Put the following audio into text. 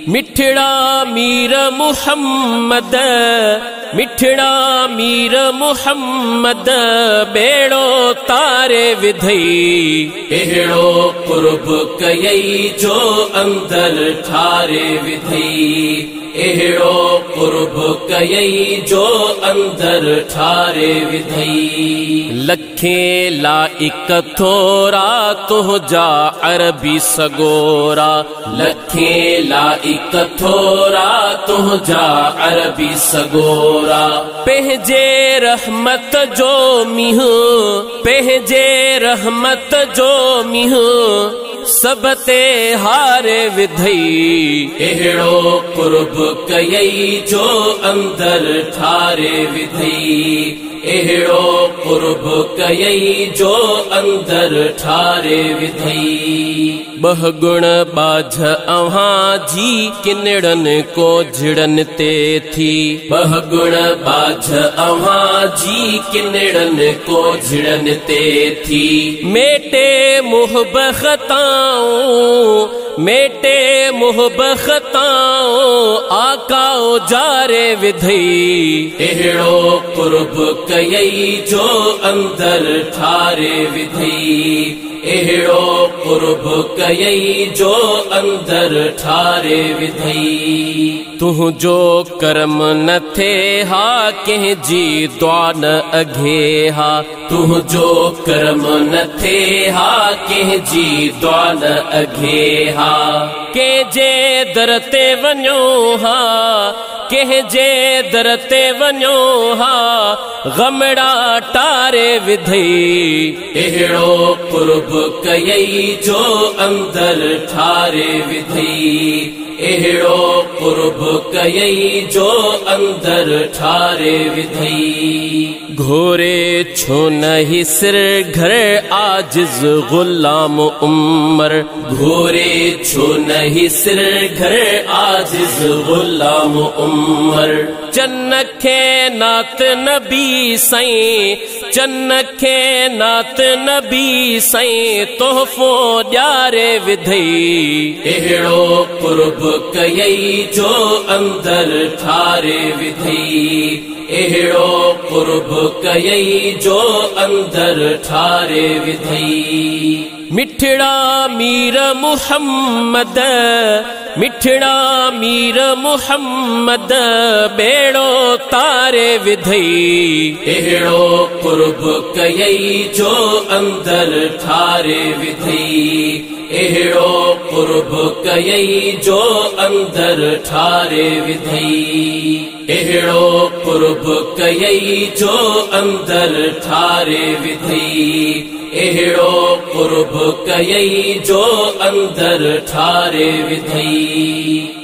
मिठड़ा मीर मुहम्मद, मिठड़ा मीर मुहम्मद, बेड़ो तारे विधई। एड़ो कुर्ब कयई जो अंदर ठारे विधई, एड़ो कुर्ब कयई जो अंदर ठारे विधई। लखे लाइक थोरा तुझा अरबी सगोरा, लखे लाइक थोरा तुझा अरबी सगोरा। पहजे रहमत जो मीहू, पहजे रहमत जो मीहू, सबते हारे विधई। एड़ो कुर्ब कयई जो अंदर ठारे विधई, एड़ो कुर्ब कयई जो अंदर ठारे विधई। बहुगुण बाझ अव्हां जी किनड़न को झिड़न ते थी, बहुगुण बाझ अव्हां जी किनड़न को झिड़न ते थी। मेटे मुह बखताओं, मेटे मुह बखताओं, आकाओ जारे विधई। एड़ो कुर्ब कयई जो अंदर ठारे विधई, एड़ो कुर्ब कयई जो अंदर ठारे विधई। तुह जो कर्म न थे हा कह जी द्वा न अघे हा, तुह जो कर्म न थे हा कह जी द्वा न अघे हा। के जे दर ते वञो हा, के जे दर ते वञो हा, गमड़ा टारे विधई। एड़ो कुर्ब कयई जो अंदर ठारे विधई, एड़ो कुर्ब कयई जो अंदर ठारे विधई। घोरे छो नहीं सिर घर आजिज गुलाम उम्र, घोरे छो नहीं सिर घर आजिज गुलाम उम्र। चन्नखे नात नबी सई, चन्नखे नात नबी सई, तोहफो ॾियारे विधई। एड़ो कुर्ब कयई जो अंदर ठारे विधई, एड़ो कुर्ब कयई जो अंदर ठारे विधई। मिठड़ा मीर मुहम्मद, मिठड़ा मीर मुहम्मद, बेड़ो तारे विधई। एड़ो कुर्ब कयई जो अंदर ठारे विधई, एड़ो कुर्ब कयई जो अंदर ठारे विधई। एड़ो कुर्ब कयई जो अंदर ठारे विधई, एड़ो कुर्ब कयई जो अंदर ठारे विधई।